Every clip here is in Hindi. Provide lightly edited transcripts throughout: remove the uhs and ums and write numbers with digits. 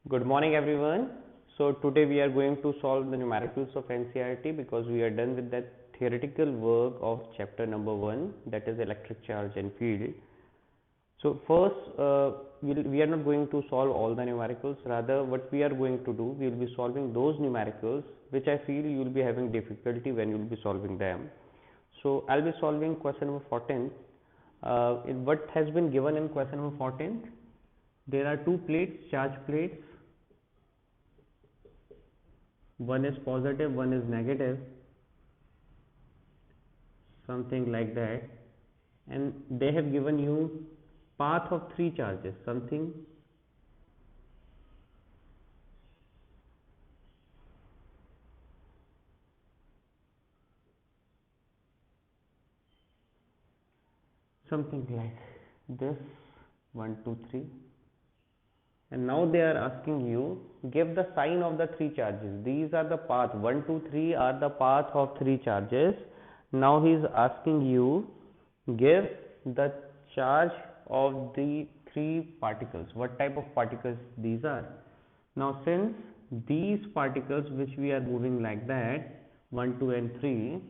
Good morning everyone. So today we are going to solve the numericals of NCERT because we are done with that theoretical work of chapter number 1, that is electric charge and field. So first we are not going to solve all the numericals, rather what we are going to do, we will be solving those numericals which I feel you will be having difficulty when you will be solving them. So I'll be solving question number 14. What has been given in question number 14? There are two plates, charge plates. One is positive, one is negative, something like that, and they have given you path of three charges, something like this, 1 2 3, and now they are asking you give the sign of the three charges. These are the path, 1 2 3 are the path of three charges. Now he is asking you give the charge of the three particles, what type of particles these are. Now since these particles which we are moving like that, 1 2 and 3,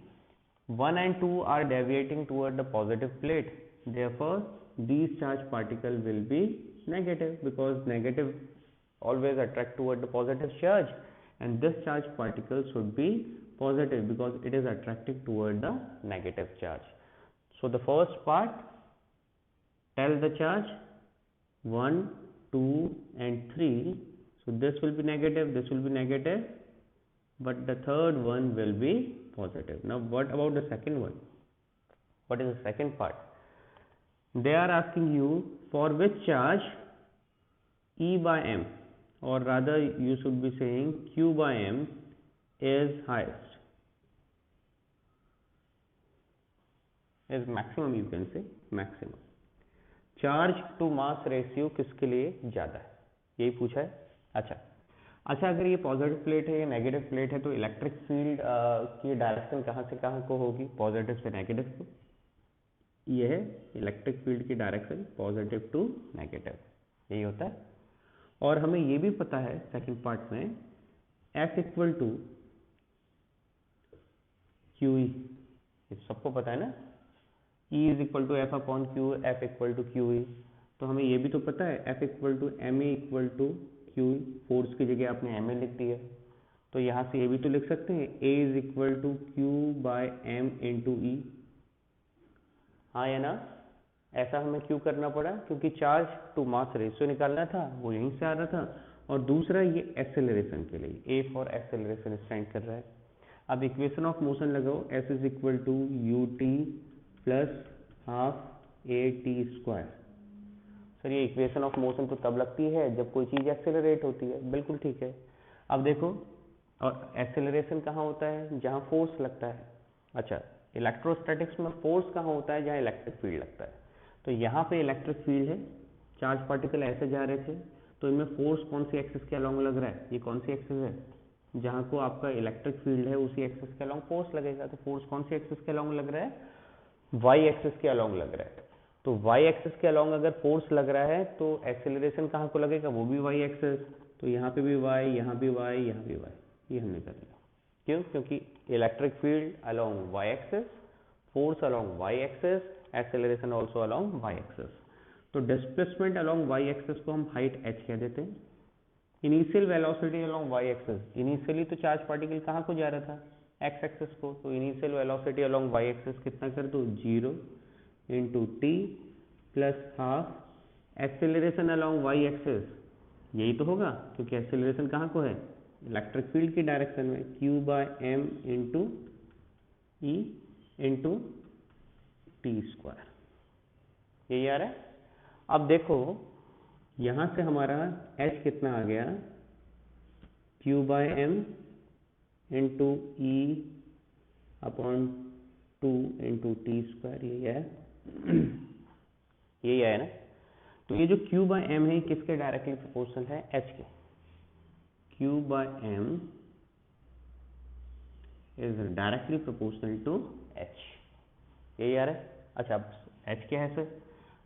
1 and 2 are deviating toward the positive plate, therefore these charge particle will be negative, because negative always attract toward the positive charge, and this charge particle should be positive because it is attracting toward the negative charge. So the first part, tell the charge 1 2 and 3. So this will be negative, this will be negative, but the third one will be positive. Now what about the second one? What is the second part? They are asking you for which charge E by M, or rather you should be saying Q by M is highest, is maximum, you can say maximum. Charge to mass ratio किसके लिए ज़्यादा है, यही पूछा है। अच्छा अगर ये पॉजिटिव प्लेट है, ये नेगेटिव प्लेट है, तो इलेक्ट्रिक फील्ड की डायरेक्शन कहाँ से कहाँ को होगी, पॉजिटिव से नेगेटिव को। ये है इलेक्ट्रिक फील्ड की डायरेक्शन पॉजिटिव टू नेगेटिव, यही होता है। और हमें ये भी पता है सेकंड पार्ट में F equal to Q E, सबको पता है ना, E is equal to F upon Q, F equal to Q E. तो हमें ये भी तो पता है F equal to M A equal to Q E, force की जगह आपने एम ए लिख दिया, तो यहाँ से ये भी तो लिख सकते हैं A is equal to Q by M into E. हाँ या ना, ऐसा हमें क्यों करना पड़ा, क्योंकि चार्ज टू मास रेशियो निकालना था, वो यहीं से आ रहा था, और दूसरा ये एक्सेलरेशन के लिए, ए फॉर एक्सेलरेशन स्टैंड कर रहा है। अब इक्वेशन ऑफ मोशन लगाओ, S is equal to U T plus half A T square. Sir ये इक्वेशन ऑफ मोशन तो तब लगती है जब कोई चीज़ एक्सेलरेट होती है, बिल्कुल ठीक है। अब देखो, और एक्सेलरेशन कहाँ होता है, जहाँ फोर्स लगता है। अच्छा, इलेक्ट्रोस्टैटिक्स में फोर्स कहाँ होता है, जहाँ इलेक्ट्रिक फील्ड लगता है। तो यहाँ पे इलेक्ट्रिक फील्ड है, चार्ज पार्टिकल ऐसे जा रहे थे, तो इनमें फोर्स कौन सी एक्सिस के अलोंग लग रहा है, ये कौन सी एक्सिस है, जहाँ को आपका इलेक्ट्रिक फील्ड है उसी एक्सिस के अलोंग फोर्स लगेगा। तो फोर्स कौन सी एक्सिस के अलोंग लग रहा है, वाई एक्सिस के अलोंग लग रहा है। तो वाई एक्सिस के अलोंग अगर फोर्स लग रहा है तो एक्सेलरेशन कहाँ को लगेगा, वो भी वाई एक्सिस। तो यहाँ पे भी वाई, यहाँ भी वाई, यहाँ भी वाई, ये हमने कर लिया। क्यों, क्योंकि electric field along Y axis, force along Y axis, acceleration also along Y axis. तो डिस्प्लेसमेंट अलोंग वाई एक्सिस को हम हाइट h कह देते हैं। Initial velocity along Y axis, initially तो चार्ज पार्टिकल कहाँ को जा रहा था, एक्स एक्सिस को, तो initial velocity along Y axis कितना कर दो, 0 into T plus half acceleration along Y axis, यही तो होगा, क्योंकि एक्सेलरेशन कहाँ को है, इलेक्ट्रिक फील्ड की डायरेक्शन में, Q by M into E into T square, यही आ रहा है। अब देखो यहाँ से हमारा h कितना आ गया, Q by M into E upon 2 into T square, यही है यही है ना। तो ये जो q बाय एम है किसके डायरेक्टली प्रोपोर्शनल है, h के। q by M is directly proportional to h, यही आ रहा है। अच्छा, h क्या है सर,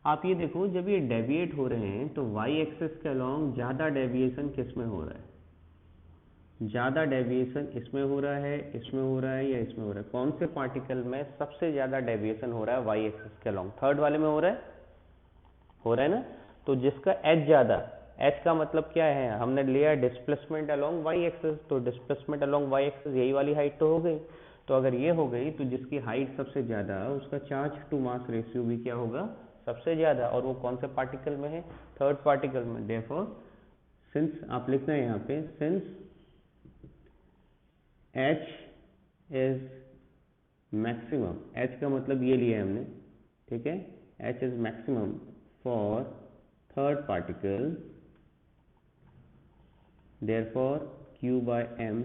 आप ये देखो, जब ये डेविएट हो रहे हैं तो वाई एक्सिस के अलॉन्ग ज़्यादा डेविएशन किस में हो रहा है? ज़्यादा डेविएशन इसमें हो रहा है, इसमें हो रहा है, या इसमें हो रहा है? कौन से पार्टिकल में सबसे ज़्यादा डेविएशन हो रहा है वाई एक्सिस के अलॉन्ग? थर्ड वाले में हो रहा है ना? तो जिसका एच ज़्यादा, एच का मतलब क्या है? हमने लिया डिस्प्लेसमेंट अलॉन्ग वाई एक्सिस, तो डिस्प्लेसमेंट अलॉन्ग वाई एक्सिस यही वाली हाइट तो हो गई। तो अगर ये हो गई तो जिसकी हाइट सबसे ज़्यादा, उसका चार्ज टू मास रेशियो भी क्या होगा? सबसे ज़्यादा। और वो कौन से पार्टिकल में है? थर्ड पार्टिकल में। देयरफॉर सिंस, आप लिखना है यहाँ पे, since H is maximum, H का मतलब ये लिया है हमने, ठीक है, H is maximum for third particle, therefore Q by M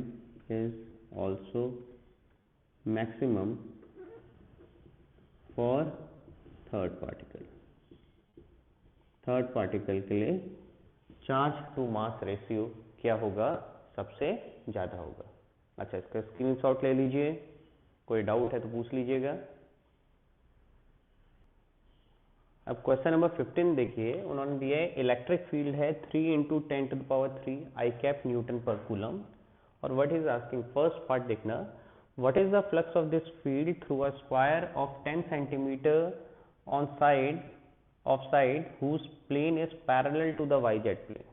is also maximum for third particle. Third particle के लिए चार्ज टू मास रेशियो क्या होगा? सबसे ज़्यादा होगा। अच्छा, इसका स्क्रीनशॉट ले लीजिए, कोई डाउट है तो पूछ लीजिएगा। अब क्वेश्चन नंबर 15 देखिए, उन्होंने दिया है इलेक्ट्रिक फील्ड है 3 इंटू 10⁻³ आई कैप न्यूटन पर कूलम, और what is asking, first part देखना, what is the flux of this field through a square of 10 centimetre on side whose plane is parallel to the Y Z plane.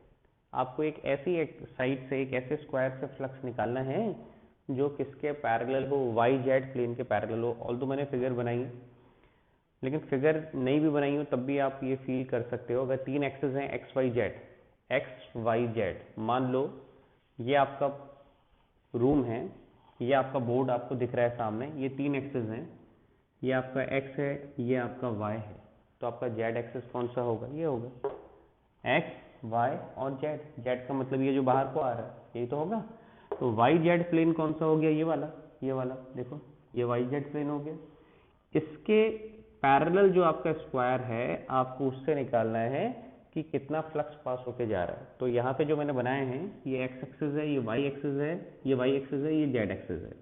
आपको एक ऐसी साइड से, एक ऐसे स्क्वायर से फ्लक्स निकालना है जो किसके पैरेलल हो? वाई जेड प्लेन के पैरेलल हो। ऑल्दो मैंने फिगर बनाई, लेकिन फिगर नहीं भी बनाई हो तब भी आप ये फील कर सकते हो। अगर तीन एक्सेस हैं एक्स वाई जेड, मान लो ये आपका रूम है, ये आपका बोर्ड आपको दिख रहा है सामने, ये तीन एक्सेस हैं, ये आपका एक्स है, ये आपका वाई है, तो आपका जेड एक्सेस कौन सा होगा? ये होगा एक्स वाई और जेड। जेड का मतलब ये जो बाहर को आ रहा है, यही तो होगा। तो वाई जेड प्लेन कौन सा हो गया? ये वाला देखो, ये वाई जेड प्लेन हो गया। इसके पैरेलल जो आपका स्क्वायर है, आपको उससे निकालना है कि कितना फ्लक्स पास होके जा रहा है। तो यहाँ पे जो मैंने बनाए हैं, ये एक्स एक्सिस है, ये वाई एक्सिस है, ये वाई एक्सिस है, ये जेड एक्सिस है।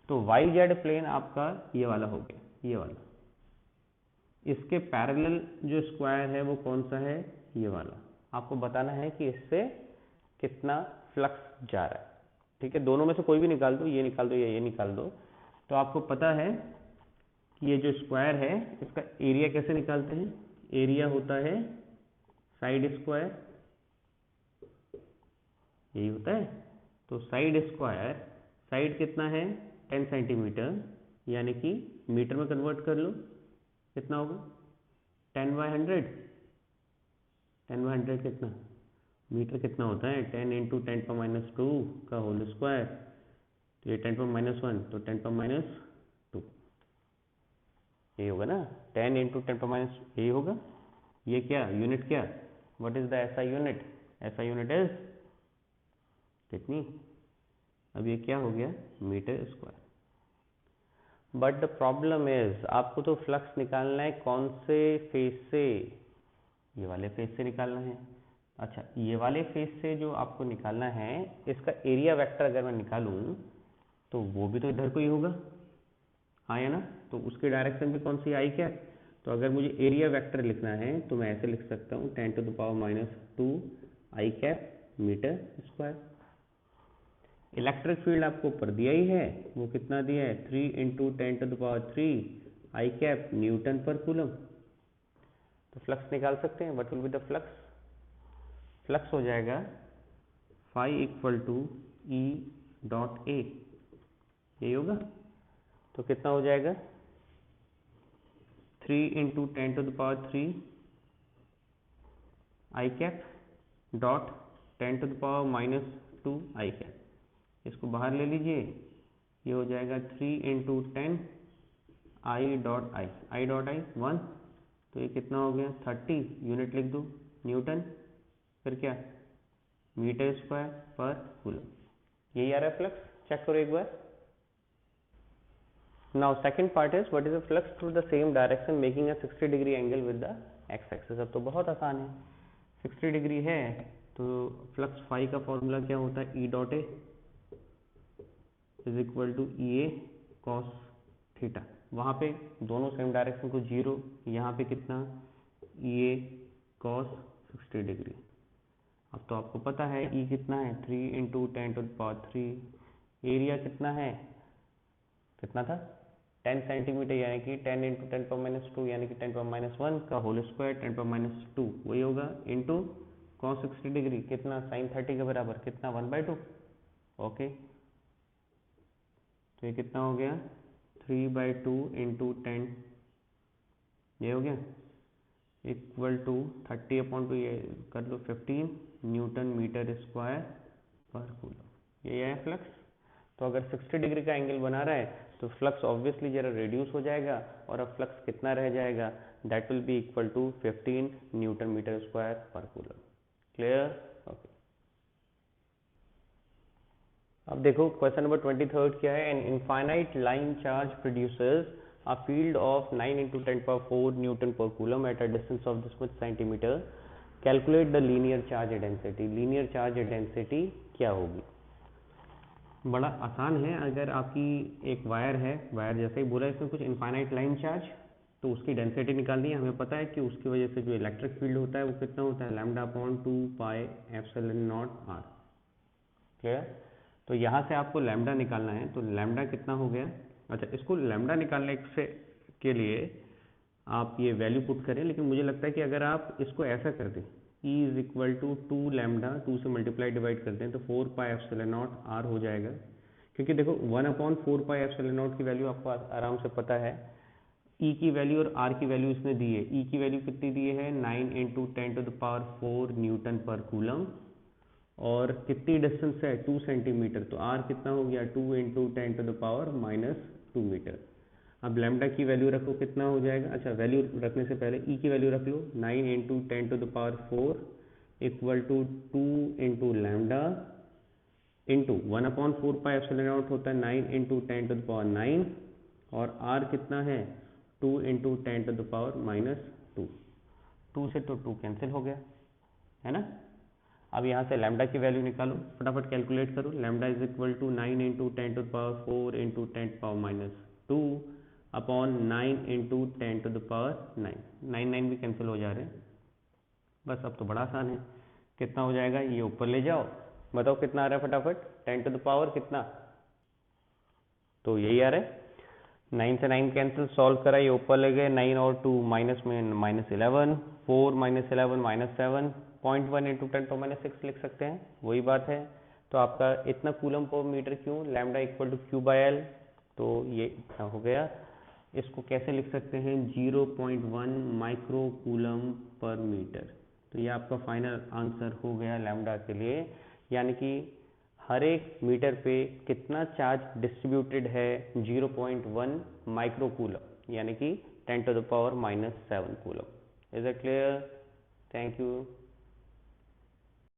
तो वाई जेड प्लेन आपका ये वाला हो गया, ये वाला। इसके पैरेलल जो स्क्वायर है वो कौन सा है? ये वाला। आपको बताना है कि इससे कितना फ्लक्स जा रहा है, ठीक है। दोनों में से कोई भी निकाल दो, ये निकाल दो या ये निकाल दो। तो आपको पता है कि ये जो स्क्वायर है, इसका एरिया कैसे निकालते हैं? एरिया होता है साइड स्क्वायर, यही होता है। तो साइड स्क्वायर, साइड कितना है? 10 सेंटीमीटर, यानी कि मीटर में कन्वर्ट कर लो, कितना होगा? 10/100। 10/100 कितना मीटर कितना होता है? 10 इंटू 10⁻² का होल स्क्वायर। तो ये 10⁻1, तो 10⁻², यही होगा ना। 10 इंटू 10⁻, यही होगा। ये क्या यूनिट, क्या what is the SI unit? SI unit is कितनी? अब ये क्या हो गया? Metre square. But the problem is, आपको तो फ्लक्स निकालना है कौन से फेज से? ये वाले फेज से निकालना है। अच्छा, ये वाले फेज से जो आपको निकालना है, इसका एरिया वेक्टर अगर मैं निकालूं तो वो भी तो इधर को ही होगा, हाँ या ना? तो उसकी डायरेक्शन भी कौन सी आई क्या? तो अगर मुझे एरिया वेक्टर लिखना है तो मैं ऐसे लिख सकता हूँ 10⁻² I cap metre square. Electric field आपको ऊपर दिया ही है, वो कितना दिया है? 3 इंटू 10⁻³ आई कैप न्यूटन पर कूलम। तो फ्लक्स निकाल सकते हैं। What will be the flux? Flux हो जाएगा phi equal to E dot A, यही होगा। तो कितना हो जाएगा? 3 into 10⁻³ I cap dot 10⁻² I cap. इसको बाहर ले लीजिए, ये हो जाएगा 3 इंटू 10 आई डॉट आई, 1, तो ये कितना हो गया? 30। यूनिट लिख दो, न्यूटन, फिर क्या? मीटर स्क्वायर पर कूलम। यही आ रहा है फ्लक्स। चेक करो एक बार। Now second part is, what is the flux through the same direction making a 60 degree angle with the X axis. अब तो बहुत आसान है, 60 डिग्री है तो फ्लक्स फाई का फॉर्मूला क्या होता है? E dot A is equal to E A cos theta. वहाँ पे दोनों सेम डायरेक्शन को 0, यहाँ पे कितना? ये cos 60 डिग्री। अब तो आपको पता है E कितना है, 3 इंटू 10⁻3। एरिया कितना है, कितना था 10 सेंटीमीटर, यानी कि 10 इंटू 10⁻2 यानी कि 10⁻1 का होल स्क्वायर 10⁻2 वही होगा, इंटू cos 60 डिग्री कितना sin 30 के बराबर कितना 1/2। ओके, तो ये कितना हो गया 3/2 इंटू 10, ये हो गया इक्वल टू 30/2, ये कर लो 15 न्यूटन मीटर स्क्वायर पर कूलम। ये है फ्लक्स। तो अगर 60 डिग्री का एंगल बना रहा है तो फ्लक्स ऑब्वियसली जरा रिड्यूस हो जाएगा, और अब फ्लक्स कितना रह जाएगा, that will be equal to 15 newton metre square पर कूलम। क्लियर? ओके। अब देखो क्वेश्चन नंबर 23 क्या है, an infinite line charge produces a field of 9 into 10⁴ Newton per coulomb at a distance of this much centimeter. Calculate the linear charge density. Linear charge density क्या होगी? बड़ा आसान है। अगर आपकी एक वायर है, वायर जैसे ही बोला इसमें कुछ इनफाइनाइट लाइन चार्ज, तो उसकी डेंसिटी निकालनी है। हमें पता है कि उसकी वजह से जो इलेक्ट्रिक फील्ड होता है वो कितना होता है, λ/2πε0r। क्लियर? तो यहाँ से आपको लैम्डा निकालना है, तो लैम्डा कितना हो गया। अच्छा, इसको लैम्डा निकालने से के लिए आप ये वैल्यू पुट करें, लेकिन मुझे लगता है कि अगर आप इसको ऐसा कर दें E is equal to 2 lambda, 2 से मल्टीप्लाई डिवाइड करते हैं तो 4πε0r हो जाएगा। क्योंकि देखो 1/4πε0 की वैल्यू आपको आराम से पता है, E की वैल्यू और R की वैल्यू इसने दी है। E की वैल्यू कितनी दी है, 9 इंटू 10⁴ न्यूटन पर कूलम, और कितनी डिस्टेंस है 2 सेंटीमीटर, तो R कितना हो गया 2 इंटू 10⁻2 मीटर। अब लैम्डा की वैल्यू रखो, कितना हो जाएगा। अच्छा, वैल्यू रखने से पहले E की वैल्यू रख लो, 9 into 10⁴ equal to 2 into lambda into 1/4πε0 होता है 9 इंटू 10⁹, और R कितना है 2 इंटू 10⁻²। 2 से तो 2 कैंसिल हो गया, है ना। अब यहाँ से लैम्डा की वैल्यू निकालो, फटाफट कैलकुलेट करो। Lambda is equal to 9 into 10⁴ into 10⁻2 upon 9 into 10⁹। 9 भी कैंसिल हो जा रहे हैं। बस अब तो बड़ा आसान है, कितना हो जाएगा, ये ऊपर ले जाओ, बताओ कितना आ रहा है फटाफट, 10 कितना, तो यही आ रहा है। 9 से 9 कैंसिल, सॉल्व करा, ये ऊपर ले गए, 9 और 2 माइनस में -11, 4 - 11 -7, 0.1 इंटू 10⁻6 लिख सकते हैं, वही बात है। तो आपका इतना कूलम पर मीटर क्यों, लैम्डा इक्वल टू Q/L, तो ये इतना हो गया। इसको कैसे लिख सकते हैं, 0.1 माइक्रो कूलम पर मीटर। तो ये आपका फाइनल आंसर हो गया लैम्डा के लिए, यानी कि हर एक मीटर पे कितना चार्ज डिस्ट्रीब्यूटेड है, 0.1 माइक्रो कूलम, यानी कि 10⁻⁷ coulomb. Is it clear? Thank you.